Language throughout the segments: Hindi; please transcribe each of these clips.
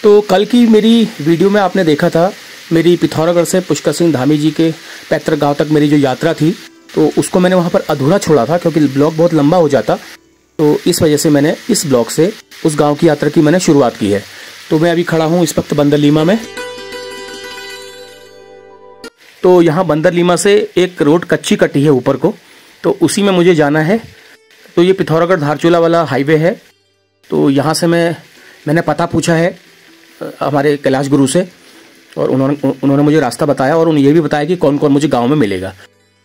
तो कल की मेरी वीडियो में आपने देखा था मेरी पिथौरागढ़ से पुष्कर सिंह धामी जी के पैतृक गांव तक मेरी जो यात्रा थी, तो उसको मैंने वहां पर अधूरा छोड़ा था क्योंकि ब्लॉग बहुत लंबा हो जाता। तो इस वजह से मैंने इस ब्लॉग से उस गांव की यात्रा की मैंने शुरुआत की है। तो मैं अभी खड़ा हूं इस वक्त बंदरलीमा में। तो यहाँ बंदरलीमा से एक रोड कच्ची कटी है ऊपर को, तो उसी में मुझे जाना है। तो ये पिथौरागढ़ धारचूला वाला हाईवे है। तो यहाँ से मैंने पता पूछा है हमारे कैलाश गुरु से, और उन्होंने मुझे रास्ता बताया और उन्होंने ये भी बताया कि कौन कौन मुझे गांव में मिलेगा।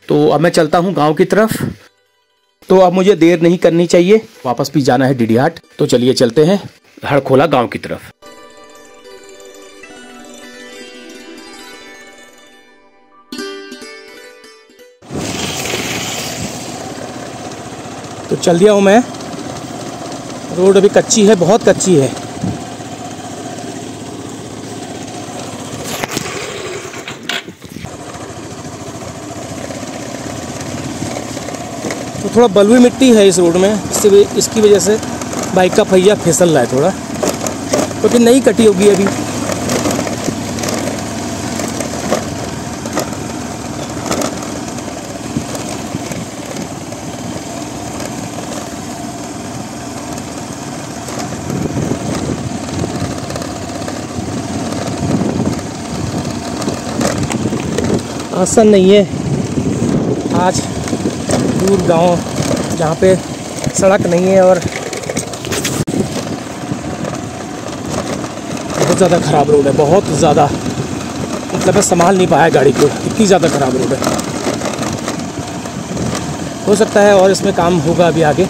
तो अब मैं चलता हूँ गांव की तरफ। तो अब मुझे देर नहीं करनी चाहिए, वापस भी जाना है डीडीहाट। तो चलिए चलते हैं हड़खोला गांव की तरफ। तो चल दिया हूँ मैं। रोड अभी कच्ची है, बहुत कच्ची है। तो थोड़ा बलुई मिट्टी है इस रोड में, इसकी वजह से बाइक का पहिया फिसल रहा है थोड़ा, क्योंकि नई कटी होगी अभी। आसान नहीं है आज दूर गांव जहाँ पे सड़क नहीं है और बहुत ज़्यादा ख़राब रोड है, बहुत ज़्यादा, मतलब मैं संभाल नहीं पाया गाड़ी को, इतनी ज़्यादा ख़राब रोड है। हो सकता है और इसमें काम होगा अभी आगे,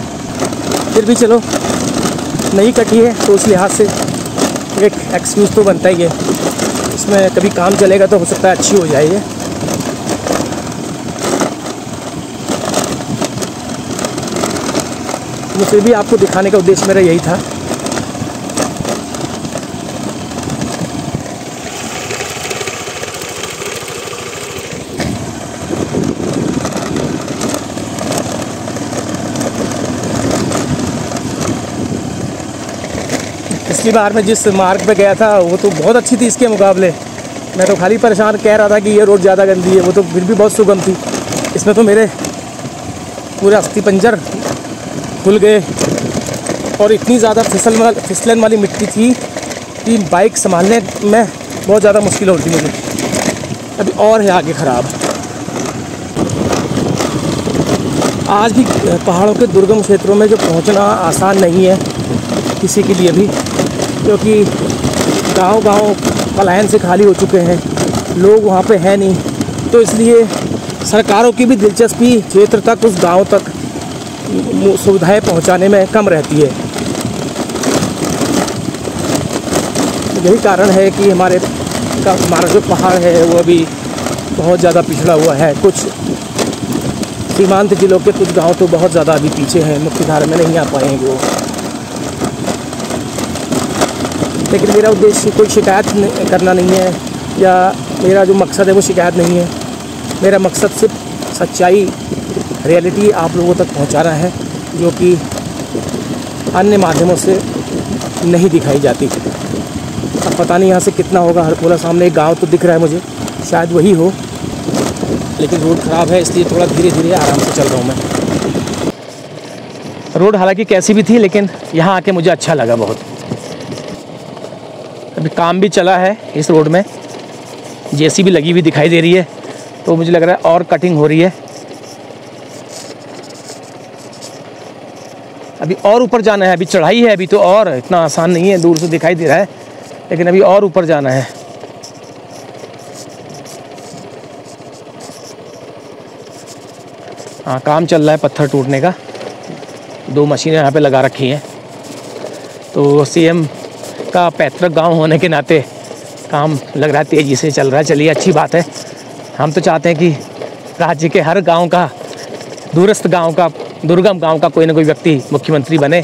फिर भी चलो नई कटी है तो उस लिहाज से एक एक्सक्यूज़ तो बनता ही है। इसमें कभी काम चलेगा तो हो सकता है अच्छी हो जाए। फिर भी आपको दिखाने का उद्देश्य मेरा यही था। पिछली बार मैं जिस मार्ग पे गया था वो तो बहुत अच्छी थी इसके मुकाबले। मैं तो खाली परेशान कह रहा था कि ये रोड ज़्यादा गंदी है, वो तो फिर भी बहुत सुगम थी। इसमें तो मेरे पूरे अस्थि पंजर खुल गए और इतनी ज़्यादा फिसलन वाली मिट्टी थी कि बाइक संभालने में बहुत ज़्यादा मुश्किल होती मुझे। अभी और है आगे ख़राब। आज भी पहाड़ों के दुर्गम क्षेत्रों में जो पहुंचना आसान नहीं है किसी के लिए भी, क्योंकि गांव पलायन से खाली हो चुके हैं, लोग वहां पे हैं नहीं। तो इसलिए सरकारों की भी दिलचस्पी क्षेत्र तक, उस गांव तक सुविधाएं पहुंचाने में कम रहती है। यही कारण है कि हमारा जो पहाड़ है वो अभी बहुत ज़्यादा पिछड़ा हुआ है। कुछ सीमांत जिलों के कुछ गांव तो बहुत ज़्यादा अभी पीछे हैं, मुख्यधारा में नहीं आ पाएंगे वो। लेकिन मेरा उद्देश्य कोई शिकायत करना नहीं है, या मेरा जो मकसद है वो शिकायत नहीं है। मेरा मकसद सिर्फ सच्चाई, रियलिटी आप लोगों तक पहुंचाना है, जो कि अन्य माध्यमों से नहीं दिखाई जाती। अब पता नहीं यहाँ से कितना होगा हड़खोला। सामने एक गांव तो दिख रहा है मुझे, शायद वही हो, लेकिन रोड ख़राब है इसलिए थोड़ा धीरे धीरे आराम से चल रहा हूँ मैं। रोड हालांकि कैसी भी थी, लेकिन यहाँ आके मुझे अच्छा लगा बहुत। अभी काम भी चला है इस रोड में, जेसीबी लगी हुई दिखाई दे रही है, तो मुझे लग रहा है और कटिंग हो रही है। अभी और ऊपर जाना है, अभी चढ़ाई है अभी तो, और इतना आसान नहीं है, दूर से दिखाई दे रहा है, लेकिन अभी और ऊपर जाना है। हाँ, काम चल रहा है पत्थर टूटने का, 2 मशीनें यहाँ पे लगा रखी हैं। तो सीएम का पैतृक गांव होने के नाते काम लग रहा है तेज़ी से चल रहा है। चलिए, अच्छी बात है। हम तो चाहते हैं कि राज्य के हर गांव का, दूरस्थ गांव का, दुर्गम गांव का कोई ना कोई व्यक्ति मुख्यमंत्री बने,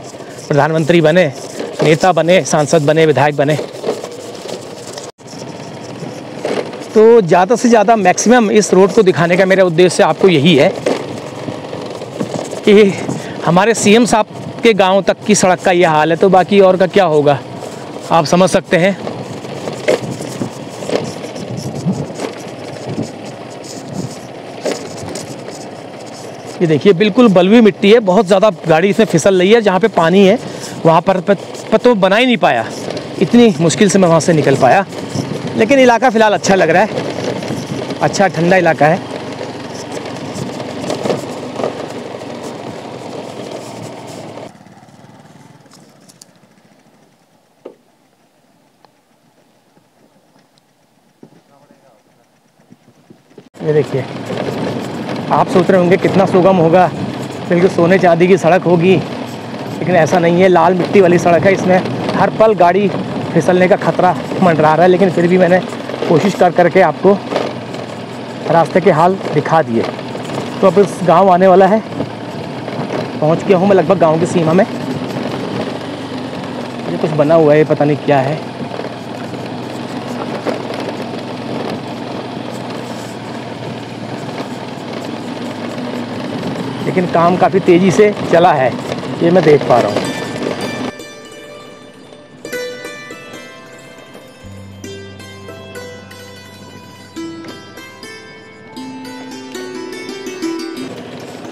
प्रधानमंत्री बने, नेता बने, सांसद बने, विधायक बने। तो ज़्यादा से ज़्यादा मैक्सिमम इस रोड को दिखाने का मेरा उद्देश्य आपको यही है कि हमारे सीएम साहब के गांव तक की सड़क का ये हाल है, तो बाकी और का क्या होगा। आप समझ सकते हैं। ये देखिए बिल्कुल बलुई मिट्टी है, बहुत ज़्यादा गाड़ी इसमें फिसल रही है। जहाँ पे पानी है वहाँ पर तो बना ही नहीं पाया, इतनी मुश्किल से मैं वहाँ से निकल पाया। लेकिन इलाका फ़िलहाल अच्छा लग रहा है, अच्छा ठंडा इलाका है। ये देखिए, आप सोच रहे होंगे कितना सुगम होगा, बिल्कुल सोने चांदी की सड़क होगी, लेकिन ऐसा नहीं है। लाल मिट्टी वाली सड़क है, इसमें हर पल गाड़ी फिसलने का खतरा मंडरा रहा है, लेकिन फिर भी मैंने कोशिश कर करके आपको रास्ते के हाल दिखा दिए। तो अब इस गांव आने वाला है, पहुंच गया हूं मैं लगभग गांव की सीमा में। ये कुछ बना हुआ है, पता नहीं क्या है। लेकिन काम काफ़ी तेज़ी से चला है, ये मैं देख पा रहा हूँ।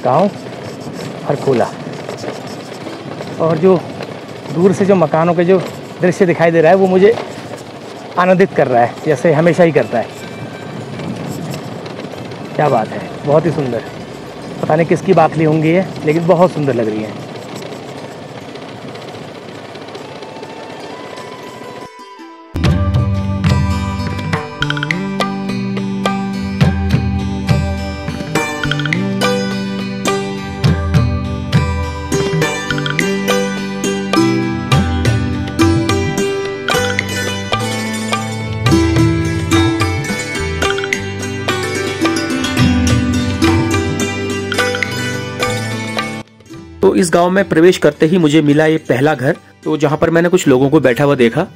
गाँव हरकोला, और जो दूर से जो मकानों के जो दृश्य दिखाई दे रहा है वो मुझे आनंदित कर रहा है, जैसे हमेशा ही करता है। क्या बात है, बहुत ही सुंदर। पता नहीं किसकी बाखली होंगी ये, लेकिन बहुत सुंदर लग रही है। तो इस गांव में प्रवेश करते ही मुझे मिला ये पहला घर। तो जहां पर मैंने कुछ लोगों को बैठा हुआ देखा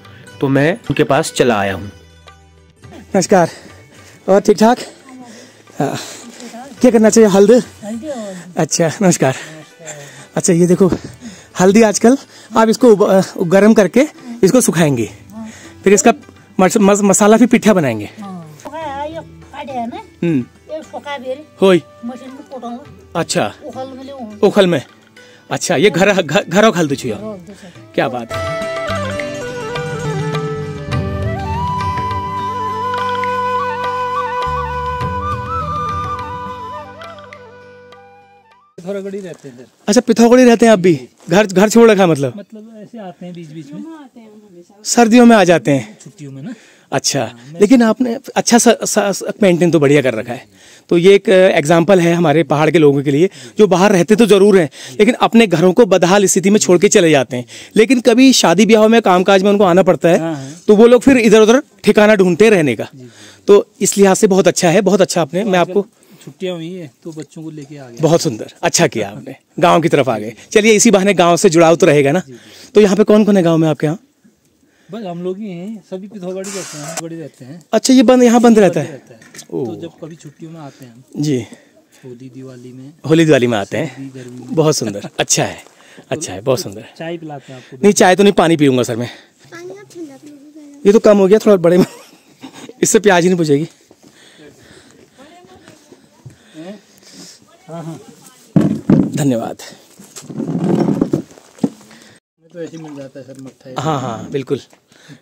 तो मैं उनके पास चला आया हूँ। नमस्कार, और ठीक ठाक? क्या करना चाहिए? हल्दी? अच्छा, नमस्कार। अच्छा, ये देखो हल्दी आजकल आप इसको गर्म करके इसको सुखाएंगे, फिर इसका मसाला फिर पिठा बनाएंगे। होई। अच्छा, उखल में। अच्छा, ये घर हल्दी छुआ। क्या बात है। पिथौरागढ़ी रहते हैं। अच्छा, पिथौरागढ़ी रहते हैं आप भी? घर छोड़ रखा मतलब ऐसे आते हैं बीच बीच में, सर्दियों में आ जाते हैं, छुट्टियों में ना। अच्छा, लेकिन आपने अच्छा मेंटेन तो बढ़िया कर रखा है। तो ये एक एग्जाम्पल है हमारे पहाड़ के लोगों के लिए, जो बाहर रहते तो जरूर हैं, लेकिन अपने घरों को बदहाल स्थिति में छोड़ के चले जाते हैं। लेकिन कभी शादी ब्याह में कामकाज में उनको आना पड़ता है, तो वो लोग फिर इधर उधर ठिकाना ढूंढते रहने का। तो इस लिहाज से बहुत अच्छा है, बहुत अच्छा। आपने, मैं आपको छुट्टियां हुई है तो बच्चों को लेके आ गए। बहुत सुंदर, अच्छा किया आपने, गाँव की तरफ आ गए। चलिए, इसी बहाने गाँव से जुड़ाव तो रहेगा ना। तो यहाँ पे कौन कौन है गाँव में आपके यहाँ? बस हम लोग ही हैं, सभी पिथौरागढ़ी रहते हैं। अच्छा, ये यहाँ बंद रहता है। तो जब कभी छुट्टियों में आते हैं जी, होली दिवाली में आते हैं। बहुत सुंदर, अच्छा है, अच्छा है, बहुत सुंदर। चाय पिलाते हैं आपको? नहीं, चाय तो नहीं, पानी पीऊंगा सर मैं। ये तो कम हो गया थोड़ा बड़े में, इससे प्याज ही नहीं बुझेगी। धन्यवाद। तो ऐसे मिल जाता है सर मट्ठा। हाँ हाँ बिल्कुल,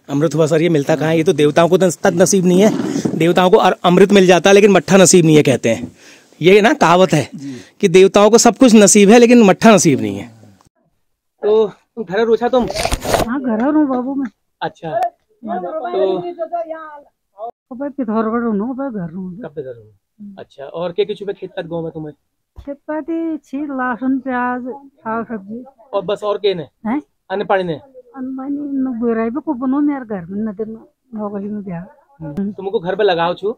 अमृत हुआ सर, ये मिलता कहाँ है? ये तो देवताओं को तक नसीब नहीं है। देवताओं को अमृत मिल जाता है लेकिन मट्ठा नसीब नहीं है, कहते हैं। ये ना कहावत है कि देवताओं को सब कुछ नसीब है लेकिन मट्ठा नसीब नहीं है। तो तुम घर रोछा तुम? हाँ, घर हूँ बाबू मैं। अच्छा, तो पिथौरागढ़ हूँ, घर हूँ। कब पे घर हूँ? अच्छा, और क्या कुछ खेत तक गाँव में तुम्हें? खेत पाती छी, लहसुन प्याज साग सब्जी और बस, और क्या है? अन्न पानी ने को बनो मेरे घर में नदी नौकरी में ब्याह। तुमको घर पे लगाओ छू?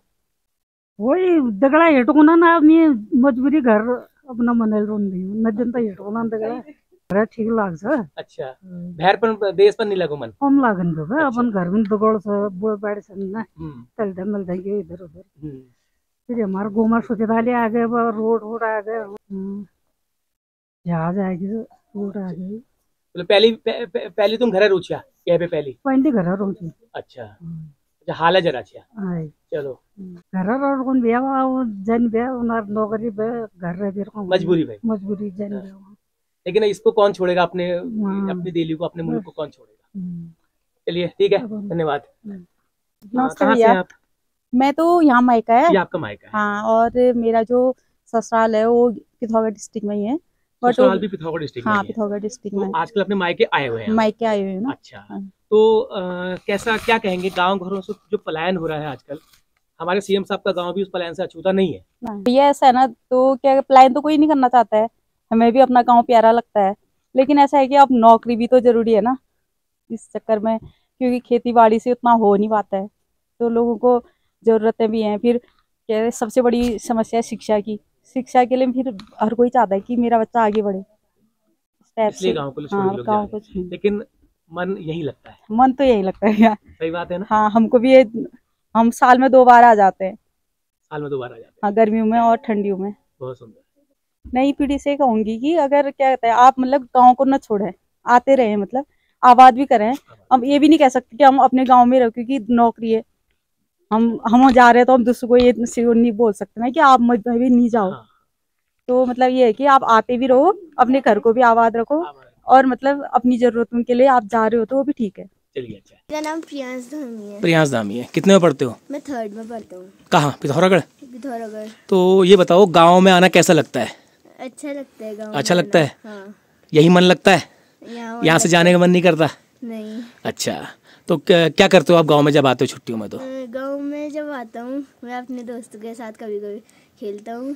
वही दगड़ा हेटको ना मैं मजबूरी घर अपना मनल नदन तो हेटको ना दगड़ा ठीक लाग्छ। अच्छा, भैर पर देश पर नहीं लगो मन? हम लागन बाबा, अपन घर में दगड़ छ, बुढ़ बाड़ छ ना, चलते मिलते इधर उधर। फिर हमारे गोमा सुचेदाली आ गए, रोड आ गए, जहाज आ गए, रोड आ गई। पहली तुम घर रुचिया क्या पे पहली पहली घर रहूँ छी। अच्छा अच्छा हाल जरा अच्छा आए चलो घर और कौन बिया वो जन बिया उनार नौकरी बे घर रह भी रखूं मजबूरी भाई मजबूरी जन बिया। लेकिन इसको कौन छोड़ेगा अपने हाँ। अपनी दिल्ली को अपने मुल्क को कौन छोड़ेगा। हम्म। चलिए ठीक है धन्यवाद। नमस्ते कहाँ से भैया। हैं आप? मैं तो यहाँ मायका है। ये आपका मायका है। हाँ और मेरा जो ससुराल है वो पिथौरागढ़ डिस्ट्रिक्ट में ही है। बट ससुराल भी पिथौरागढ़ डिस्ट्रिक्ट में हाँ ही है। पिथौरागढ़ डिस्ट्रिक्ट में तो आजकल अपने मायके आए हुए हैं। मायके आए हुए हैं ना। अच्छा हाँ। तो कैसा क्या कहेंगे गांव घरों से जो पलायन हो रहा है आजकल, हमारे सीएम साहब का गांव भी उस पलायन से अछूता नहीं है। भैया ऐसा है ना, तो क्या प्लान तो कोई नहीं करना चाहता है, हमें भी अपना गांव प्यारा लगता है, लेकिन ऐसा है कि अब नौकरी भी तो जरूरी है ना इस चक्कर में, क्योंकि खेती बाड़ी से उतना हो नहीं पाता है, तो लोगों को जरूरतें भी हैं। फिर क्या सबसे बड़ी समस्या है शिक्षा की। शिक्षा के लिए फिर हर कोई चाहता है कि मेरा बच्चा आगे बढ़े, इसलिए गांव को हाँ गाँव को। लेकिन मन यही लगता है। मन तो यही लगता है यार। सही बात है ना। हाँ हमको भी हम साल में 2 बार आ जाते हैं। साल में 2 बार आ जाते हैं। हाँ गर्मियों में और ठंडियों में। बहुत सुंदर। नई पीढ़ी से कहूंगी कि अगर क्या कहते हैं आप मतलब गाँव को न छोड़ें, आते रहे, मतलब आबाद भी करें। हम ये भी नहीं कह सकते कि हम अपने गाँव में रहो क्योंकि नौकरी है, हम जा रहे हैं तो हम दूसरों को ये नहीं बोल सकते ना कि आप भी नहीं जाओ। हाँ। तो मतलब ये है कि आप आते भी रहो, अपने घर को भी आबाद रखो, और मतलब अपनी जरूरतों के लिए आप जा रहे हो तो वो भी ठीक है। चलिए अच्छा। मेरा नाम प्रियांश धामी है। प्रियांश धामी है। कितने में पढ़ते हो? मैं 3rd में पढ़ता हूँ। कहाँ? पिथौरागढ़। पिथौरागढ़। तो ये बताओ गांव में आना कैसा लगता है? अच्छा लगता है गाँव। अच्छा लगता है। हाँ। यही मन लगता है? यहाँ से जाने का मन नहीं करता? नहीं। अच्छा तो क्या करते हो आप गांव में जब आते हो छुट्टियों में? तो गाँव में जब आता हूँ मैं अपने दोस्तों के साथ कभी कभी खेलता हूँ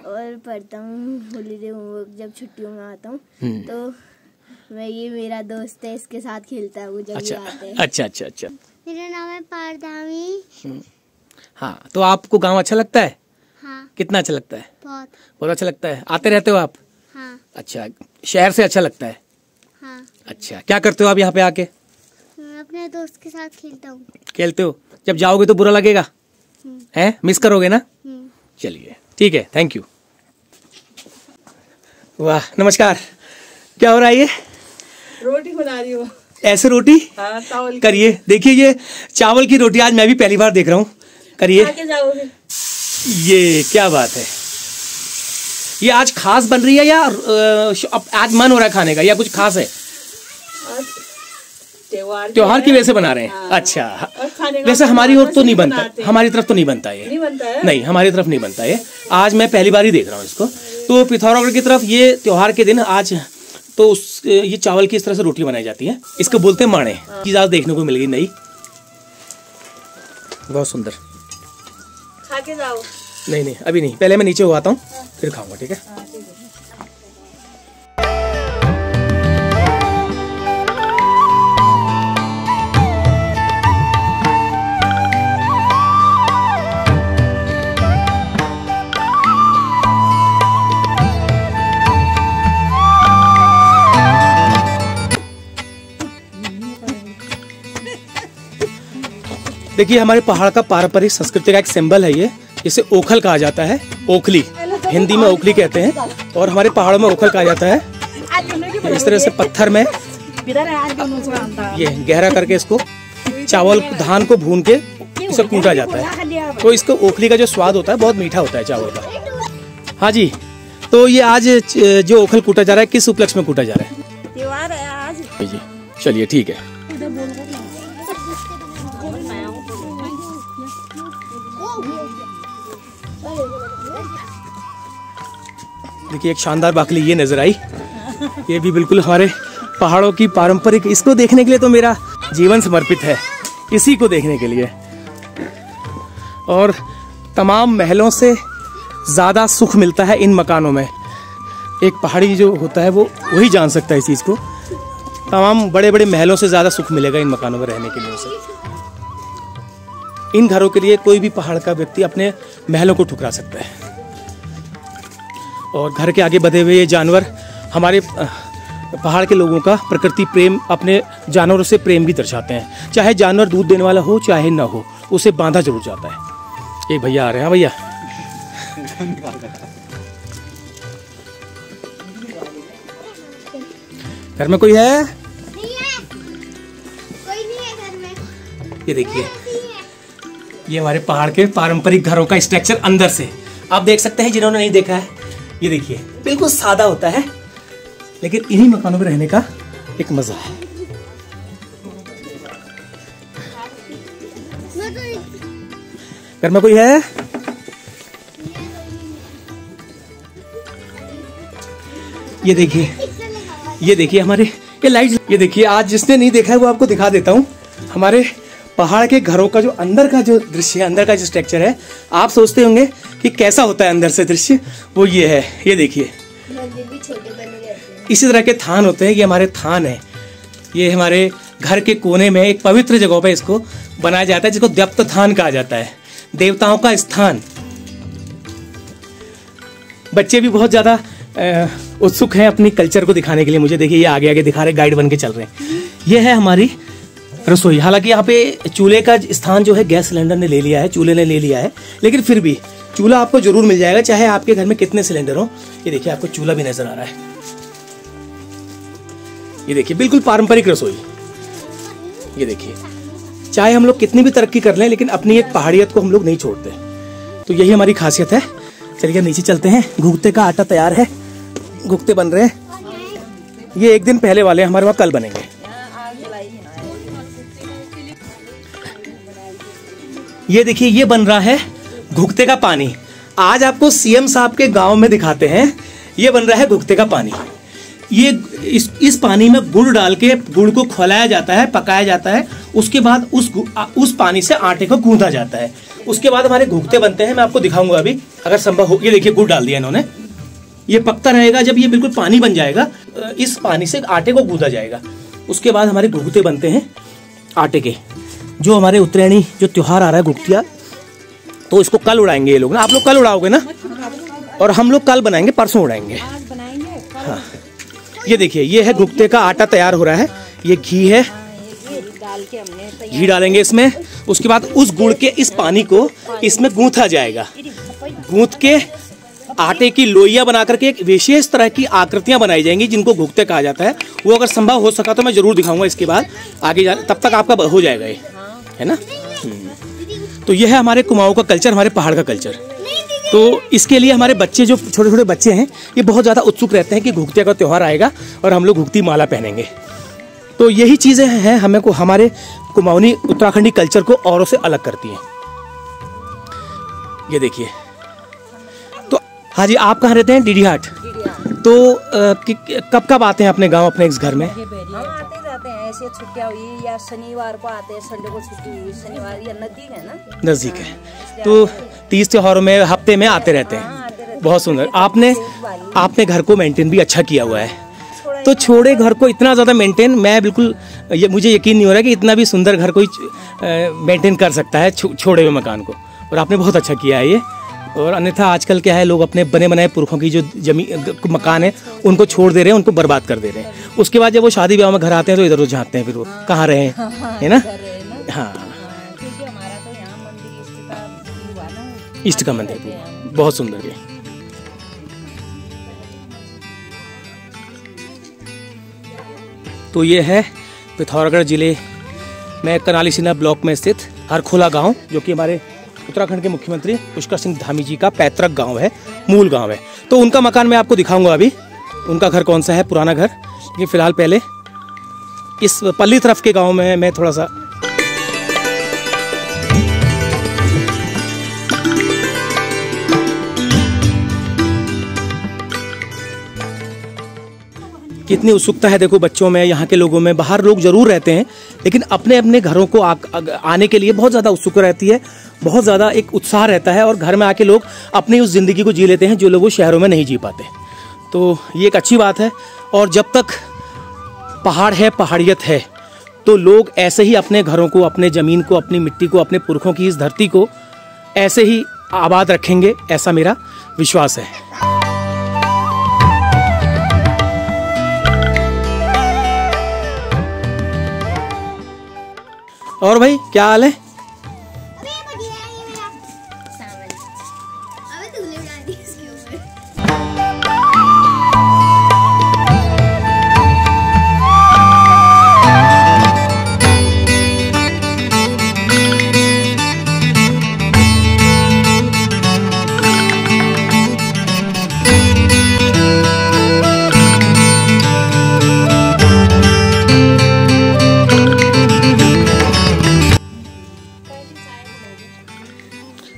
और पढ़ता हूँ। हॉलीडे होमवर्क जब छुट्टियों में आता हूँ तो मैं, ये मेरा दोस्त है, इसके साथ खेलता हूँ जब ये आते हैं। अच्छा अच्छा अच्छा। मेरा नाम है पारदामी। हाँ तो आपको गांव अच्छा लगता है? हाँ। कितना अच्छा लगता है? बहुत अच्छा लगता है। आते रहते हो आप? हाँ। अच्छा शहर से अच्छा लगता है? हाँ। अच्छा क्या करते हो आप यहाँ पे आके? मैं अपने दोस्त के साथ खेलता हूँ। खेलते हो? जब जाओगे तो बुरा लगेगा है? मिस करोगे ना? चलिए ठीक है, थैंक यू। वाह नमस्कार। क्या हो रहा है ये? रोटी बना रही हूँ। ऐसे रोटी? हाँ, चावल करिए, देखिए ये चावल की रोटी आज मैं भी पहली बार देख रहा हूँ। करिए। ये क्या बात है? ये आज खास बन रही है या आज मन हो रहा है खाने का, या कुछ खास है? त्योहार की वजह से बना रहे हैं। हाँ। अच्छा वैसे हमारी ओर तो नहीं बनता, हमारी तरफ तो नहीं बनता ये। नहीं बनता है? नहीं हमारी तरफ नहीं बनता ये। आज मैं पहली बार ही देख रहा हूँ इसको। तो पिथौरागढ़ की तरफ ये त्योहार के दिन आज तो ये चावल की इस तरह से रोटी बनाई जाती है। इसको बोलते हैं माणे। चीज आज देखने को मिल गई नई, बहुत सुंदर। खा के जाओ। नहीं नहीं अभी नहीं, पहले मैं नीचे हो आता हूँ फिर खाऊंगा। ठीक है। देखिए हमारे पहाड़ का पारंपरिक संस्कृति का एक सिंबल है ये, जिसे ओखल कहा जाता है। ओखली हिंदी में ओखली कहते हैं, और हमारे पहाड़ों में ओखल कहा जाता है। इस तरह से पत्थर में ये गहरा करके इसको चावल धान को भून के इसे कूटा जाता है। तो इसको ओखली का जो स्वाद होता है बहुत मीठा होता है चावल का। हाँ जी, तो ये आज जो ओखल कूटा जा रहा है किस उपलक्ष्य में कूटा जा रहा है? त्योहार है आज जी। चलिए ठीक है। देखिए एक शानदार बाकली ये नजर आई। ये भी बिल्कुल हमारे पहाड़ों की पारंपरिक, इसको देखने के लिए तो मेरा जीवन समर्पित है, इसी को देखने के लिए। और तमाम महलों से ज़्यादा सुख मिलता है इन मकानों में। एक पहाड़ी जो होता है वो वही जान सकता है इस चीज़ को। तमाम बड़े बड़े महलों से ज़्यादा सुख मिलेगा इन मकानों में रहने के लिए उसे। इन घरों के लिए कोई भी पहाड़ का व्यक्ति अपने महलों को ठुकरा सकता है। और घर के आगे बधे हुए ये जानवर हमारे पहाड़ के लोगों का प्रकृति प्रेम, अपने जानवरों से प्रेम भी दर्शाते हैं। चाहे जानवर दूध देने वाला हो चाहे ना हो, उसे बांधा जरूर जाता है। एक भैया आ रहे हैं। हाँ भैया घर में कोई है? ये देखिए, ये हमारे पहाड़ के पारंपरिक घरों का स्ट्रक्चर अंदर से आप देख सकते हैं, जिन्होंने नहीं देखा है। ये देखिए बिल्कुल सादा होता है, लेकिन इन्हीं मकानों में रहने का एक मजा है। घर में कोई है? ये देखिए, ये देखिए हमारे ये लाइट, ये देखिए, आज जिसने नहीं देखा है वो आपको दिखा देता हूँ। हमारे पहाड़ के घरों का जो अंदर का जो दृश्य है, अंदर का जो स्ट्रक्चर है, आप सोचते होंगे कि कैसा होता है अंदर से दृश्य, वो ये है। ये देखिए, इसी तरह के थान होते हैं। ये हमारे थान है, ये हमारे घर के कोने में एक पवित्र जगह पे इसको बनाया जाता है, जिसको देवता थान कहा जाता है, देवताओं का स्थान। बच्चे भी बहुत ज्यादा उत्सुक हैं अपनी कल्चर को दिखाने के लिए मुझे। देखिए, ये आगे आगे दिखा रहे, गाइड बन के चल रहे हैं। ये है हमारी रसोई। हालांकि यहाँ पे चूल्हे का स्थान जो है गैस सिलेंडर ने ले लिया है, चूल्हे ने ले लिया है, लेकिन फिर भी चूल्हा आपको जरूर मिल जाएगा, चाहे आपके घर में कितने सिलेंडर हो। ये देखिए, आपको चूल्हा भी नजर आ रहा है। ये देखिए, बिल्कुल पारंपरिक रसोई। ये देखिए, चाहे हम लोग कितनी भी तरक्की कर लें, लेकिन अपनी एक पहाड़ियत को हम लोग नहीं छोड़ते। तो यही हमारी खासियत है। चलिए नीचे चलते हैं। घुघते का आटा तैयार है, घुघते बन रहे हैं। ये एक दिन पहले वाले, हमारे वहाँ कल बनेंगे। ये देखिए, ये बन रहा है घुघते का पानी। आज आपको सीएम साहब के गांव में दिखाते हैं। ये बन रहा है घुघते का पानी। ये इस पानी में गुड़ डाल के गुड़ को खौलाया जाता है, पकाया जाता है। उसके बाद उस पानी से आटे को गूंथा जाता है। उसके बाद हमारे घुघते बनते हैं। मैं आपको दिखाऊंगा अभी अगर संभव हो। ये देखिए, गुड़ डाल दिया इन्होंने। ये पकता रहेगा, जब ये बिल्कुल पानी बन जाएगा, इस पानी से आटे को गूंथा जाएगा। उसके बाद हमारे घुघते बनते हैं आटे के। जो हमारे उत्तरायणी जो त्योहार आ रहा है घुघतिया, तो इसको कल उड़ाएंगे ये लोग ना। आप लोग कल उड़ाओगे ना, और हम लोग कल बनाएंगे, परसों उड़ाएंगे। हाँ, ये देखिए, ये है घुघते का आटा तैयार हो रहा है। ये घी है, घी डालेंगे इसमें। उसके बाद उस गुड़ के इस पानी को इसमें गूंथा जाएगा। गूंथ के आटे की लोइयां बना करके एक विशेष तरह की आकृतियां बनाई जाएंगी, जिनको घुघते कहा जाता है। वो अगर संभव हो सका तो मैं जरूर दिखाऊंगा इसके बाद आगे जाने, तब तक आपका हो जाएगा ये, है ना। तो यह है हमारे कुमाऊं का कल्चर, हमारे पहाड़ का कल्चर। तो इसके लिए हमारे बच्चे, जो छोटे छोटे बच्चे हैं, ये बहुत ज़्यादा उत्सुक रहते हैं कि घुघते का त्यौहार आएगा और हम लोग घुघती माला पहनेंगे। तो यही चीज़ें हैं हमारे कुमाऊनी उत्तराखंडी कल्चर को औरों से अलग करती हैं। ये देखिए। तो हाँ जी, आप कहाँ रहते हैं? डीडीहाट। तो कब कब आते हैं अपने गांव, अपने इस घर में? हम आते जाते हैं, ऐसे छुट्टियां हुई या शनिवार को आते हैं, संडे को छुट्टी हुई, शनिवार या नजदीक है ना, नजदीक है। तो 30 त्योहारों में हफ्ते में आते रहते हैं। बहुत सुंदर। आपने घर को मेंटेन भी अच्छा किया हुआ है। तो छोड़े घर को इतना ज़्यादा मेंटेन, मैं बिल्कुल मुझे यकीन नहीं हो रहा कि इतना भी सुंदर घर कोई मेंटेन कर सकता है छोड़े हुए मकान को। और आपने बहुत अच्छा किया है ये। और अन्यथा आजकल क्या है, लोग अपने बने बनाए पुरखों की जो मकान है उनको छोड़ दे रहे हैं, उनको बर्बाद कर दे रहे हैं। उसके बाद जब वो शादी ब्याह में घर आते हैं तो इधर उधर झाँकते हैं, फिर वो कहाँ रहे, है ना। हाँ, इष्ट का मंदिर बहुत सुंदर है। तो ये है पिथौरागढ़ जिले में करनाली सीना ब्लॉक में स्थित हरखोला गांव, जो कि हमारे उत्तराखंड के मुख्यमंत्री पुष्कर सिंह धामी जी का पैतृक गांव है, मूल गांव है। तो उनका मकान मैं आपको दिखाऊंगा अभी, उनका घर कौन सा है, पुराना घर। ये फिलहाल पहले इस पल्ली तरफ के गांव में मैं थोड़ा सा कितनी उत्सुकता है देखो बच्चों में, यहाँ के लोगों में। बाहर लोग जरूर रहते हैं, लेकिन अपने अपने घरों को आने के लिए बहुत ज़्यादा उत्सुक रहती है, बहुत ज़्यादा एक उत्साह रहता है। और घर में आके लोग अपनी उस ज़िंदगी को जी लेते हैं जो लोग वो शहरों में नहीं जी पाते। तो ये एक अच्छी बात है। और जब तक पहाड़ है, पहाड़ियत है, तो लोग ऐसे ही अपने घरों को, अपने ज़मीन को, अपनी मिट्टी को, अपने पुरखों की इस धरती को ऐसे ही आबाद रखेंगे, ऐसा मेरा विश्वास है। और भाई क्या हाल है?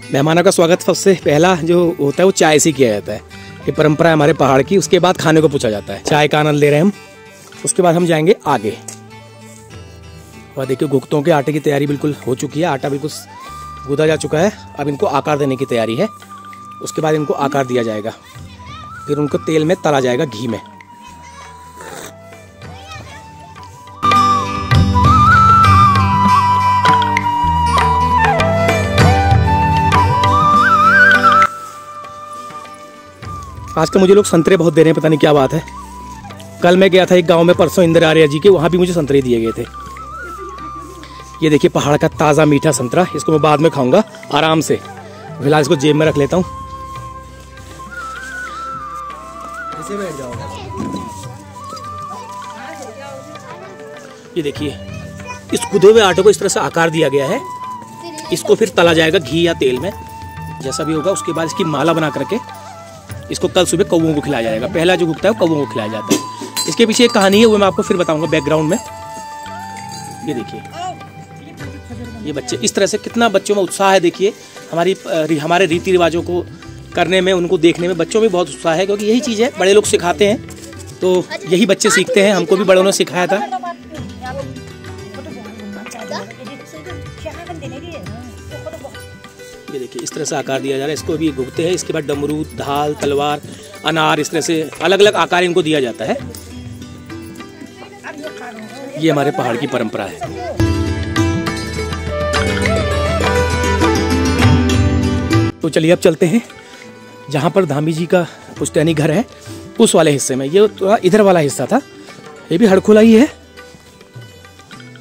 मेहमानों का स्वागत सबसे पहला जो होता है वो चाय से किया जाता है। ये परंपरा है हमारे पहाड़ की। उसके बाद खाने को पूछा जाता है। चाय का आनंद ले रहे हैं हम। उसके बाद हम जाएंगे आगे। और देखिए गुप्तों के आटे की तैयारी बिल्कुल हो चुकी है। आटा बिल्कुल गूंदा जा चुका है। अब इनको आकार देने की तैयारी है। उसके बाद इनको आकार दिया जाएगा, फिर उनको तेल में तला जाएगा, घी में। आजकल मुझे लोग संतरे बहुत दे रहे हैं, पता नहीं क्या बात है। कल मैं गया था एक गांव में परसों इंदिरा आर्या जी के, वहां भी मुझे संतरे दिए गए थे। ये देखिए पहाड़ का ताज़ा मीठा संतरा। इसको मैं बाद में खाऊंगा आराम से। फिलहाल इसको जेब में रख लेता हूँ। ऐसे बैठ जाओगे। ये देखिए इस गुदे हुए आटे को इस तरह से आकार दिया गया है। इसको फिर तला जाएगा घी या तेल में, जैसा भी होगा। उसके बाद इसकी माला बना करके इसको कल सुबह कौवों को खिलाया जाएगा। पहला जो गुप्ता है वो कौवों को खिलाया जाता है। इसके पीछे एक कहानी है, वो मैं आपको फिर बताऊंगा बैकग्राउंड में। ये देखिए ये बच्चे इस तरह से, कितना बच्चों में उत्साह है। देखिए हमारे रीति रिवाजों को करने में, उनको देखने में बच्चों में बहुत उत्साह है, क्योंकि यही चीज़ है। बड़े लोग सिखाते हैं तो यही बच्चे सीखते हैं। हमको भी बड़ों ने सिखाया था। ये देखिए इस तरह से आकार दिया जा रहा है। इसको भी भुगते हैं। इसके बाद डमरू, ढाल, तलवार, अनार, इस तरह से अलग अलग आकार इनको दिया जाता है। ये हमारे पहाड़ की परंपरा है। तो चलिए अब चलते हैं जहाँ पर धामी जी का पुश्तैनी घर है, उस वाले हिस्से में। ये थोड़ा इधर वाला हिस्सा था। ये भी हड़खुला ही है।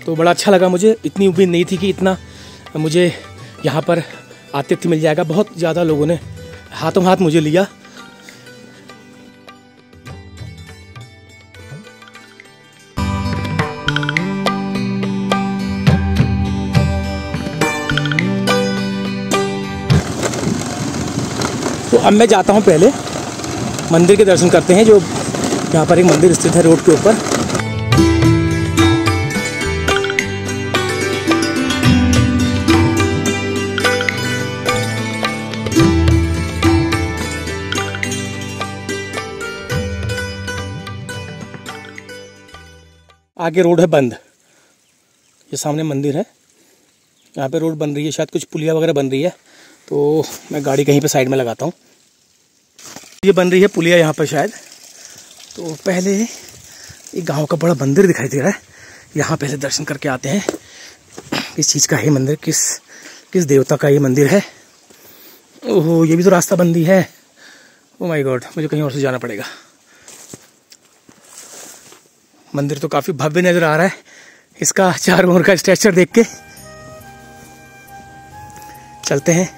तो बड़ा अच्छा लगा मुझे। इतनी उम्मीद नहीं थी कि इतना मुझे यहाँ पर आतिथ्य मिल जाएगा। बहुत ज़्यादा लोगों ने हाथों हाथ मुझे लिया। तो अब मैं जाता हूँ, पहले मंदिर के दर्शन करते हैं। जो यहाँ पर एक मंदिर स्थित है रोड के ऊपर। आगे रोड है बंद। ये सामने मंदिर है, यहाँ पे रोड बन रही है। शायद कुछ पुलिया वगैरह बन रही है, तो मैं गाड़ी कहीं पे साइड में लगाता हूँ। ये बन रही है पुलिया यहाँ पर शायद। तो पहले एक गांव का बड़ा मंदिर दिखाई दे रहा है। यहाँ पहले दर्शन करके आते हैं। किस चीज़ का है मंदिर, किस देवता का ये मंदिर है। ओहो, ये भी तो रास्ता बंदी है। ओ माय गॉड, मुझे कहीं और से जाना पड़ेगा। मंदिर तो काफ़ी भव्य नज़र आ रहा है। इसका चारों ओर का स्ट्रक्चर देख के चलते हैं।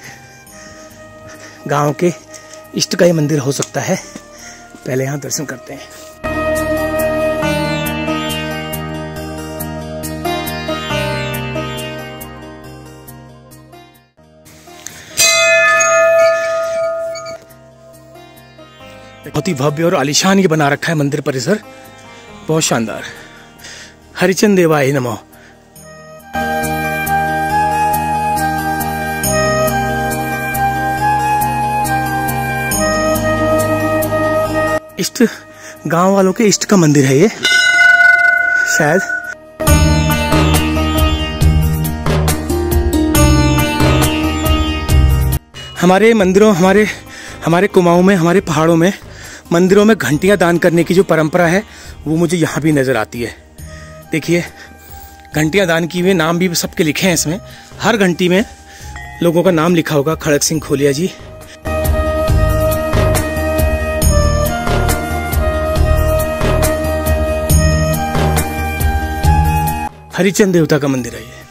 गांव के इष्ट का ये मंदिर हो सकता है। पहले यहाँ दर्शन करते हैं। बहुत ही भव्य और आलीशान ये बना रखा है मंदिर परिसर। बहुत शानदार। हरिचंद देवाय नमः। इष्ट, गांव वालों के इष्ट का मंदिर है ये शायद। हमारे मंदिरों, हमारे कुमाऊं में, हमारे पहाड़ों में मंदिरों में घंटियां दान करने की जो परंपरा है वो मुझे यहाँ भी नज़र आती है। देखिए घंटियां दान की हुए, नाम भी सबके लिखे हैं इसमें। हर घंटी में लोगों का नाम लिखा होगा। खड़क सिंह खोलिया जी, हरिचंद देवता का मंदिर है ये।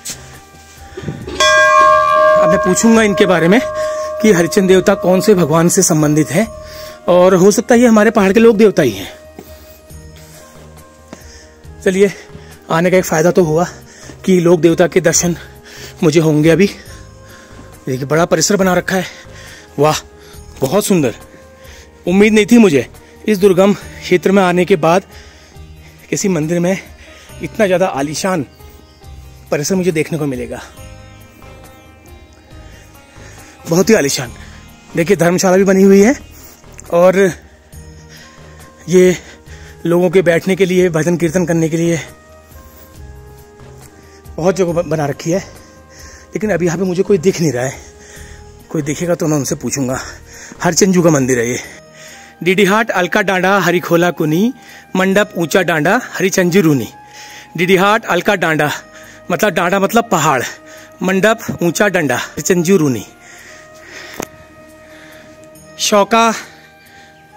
अब मैं पूछूंगा इनके बारे में कि हरिचंद देवता कौन से भगवान से संबंधित है, और हो सकता है ये हमारे पहाड़ के लोक देवता ही हैं। चलिए, आने का एक फायदा तो हुआ कि लोक देवता के दर्शन मुझे होंगे अभी। देखिए बड़ा परिसर बना रखा है। वाह, बहुत सुंदर। उम्मीद नहीं थी मुझे इस दुर्गम क्षेत्र में आने के बाद किसी मंदिर में इतना ज़्यादा आलीशान परिसर मुझे देखने को मिलेगा। बहुत ही आलीशान। देखिए धर्मशाला भी बनी हुई है और ये लोगों के बैठने के लिए, भजन कीर्तन करने के लिए बहुत जगह बना रखी है। लेकिन अभी यहाँ पे मुझे कोई दिख नहीं रहा है। कोई दिखेगा तो मैं उनसे पूछूंगा। हरचंजू का मंदिर है ये। डीडीहाट अलका डांडा हरिखोला कुनी मंडप ऊंचा डांडा हरिचंजू रूनी। डीडीहाट अलका डांडा मतलब डांडा मतलब पहाड़, मंडप ऊंचा डंडा हरिचंजू रूनी। शौका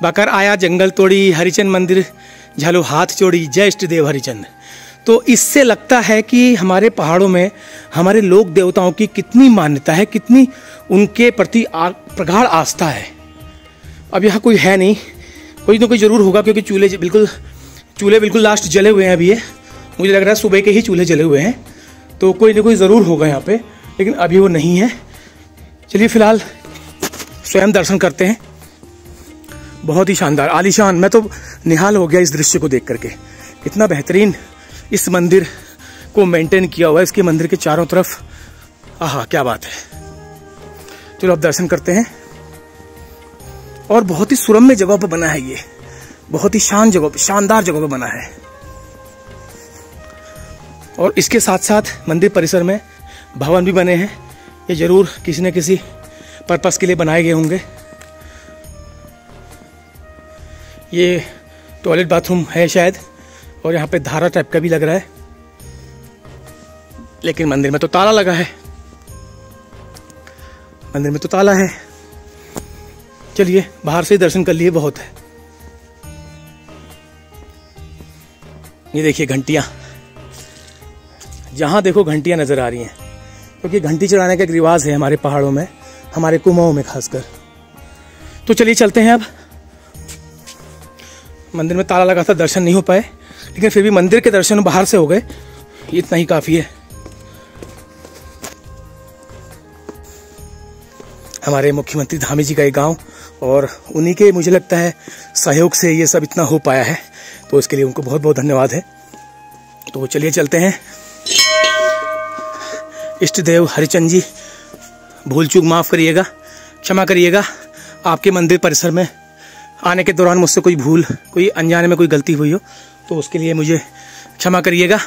बकर आया जंगल तोड़ी हरिचंद मंदिर झालो हाथ जोड़ी जय इष्ट देव हरिचंद। तो इससे लगता है कि हमारे पहाड़ों में हमारे लोक देवताओं की कितनी मान्यता है, कितनी उनके प्रति प्रगाढ़ आस्था है। अब यहाँ कोई है नहीं, कोई ना कोई जरूर होगा क्योंकि चूल्हे बिल्कुल लास्ट जले हुए हैं। अभी ये मुझे लग रहा है सुबह के ही चूल्हे जले हुए हैं, तो कोई ना कोई ज़रूर होगा यहाँ पे, लेकिन अभी वो नहीं है। चलिए फिलहाल स्वयं दर्शन करते हैं। बहुत ही शानदार आलीशान, मैं तो निहाल हो गया इस दृश्य को देख करके। इतना बेहतरीन इस मंदिर को मेंटेन किया हुआ है, इसके मंदिर के चारों तरफ। आहा क्या बात है। चलो अब दर्शन करते हैं। और बहुत ही सुरम्य जगह पर बना है ये, बहुत ही शानदार जगह पर बना है। और इसके साथ साथ मंदिर परिसर में भवन भी बने हैं। ये जरूर किसी न किसी पर्पस के लिए बनाए गए होंगे। ये टॉयलेट बाथरूम है शायद, और यहाँ पे धारा टाइप का भी लग रहा है। लेकिन मंदिर में तो ताला लगा है, मंदिर में तो ताला है। चलिए बाहर से दर्शन कर लिए बहुत है। ये देखिए घंटियां, जहां देखो घंटियां नजर आ रही हैं, क्योंकि घंटी चढ़ाने का एक रिवाज है हमारे पहाड़ों में, हमारे कुमाऊं में खासकर। तो चलिए चलते हैं अब। मंदिर में ताला लगा था, दर्शन नहीं हो पाए, लेकिन फिर भी मंदिर के दर्शन बाहर से हो गए, इतना ही काफी है। हमारे मुख्यमंत्री धामी जी का एक गांव, और उन्हीं के मुझे लगता है सहयोग से ये सब इतना हो पाया है, तो इसके लिए उनको बहुत बहुत धन्यवाद है। तो चलिए चलते हैं। इष्ट देव हरिचंद जी, भूल चूक माफ करिएगा, क्षमा करिएगा। आपके मंदिर परिसर में आने के दौरान मुझसे कोई अनजाने में कोई गलती हुई हो तो उसके लिए मुझे क्षमा करिएगा।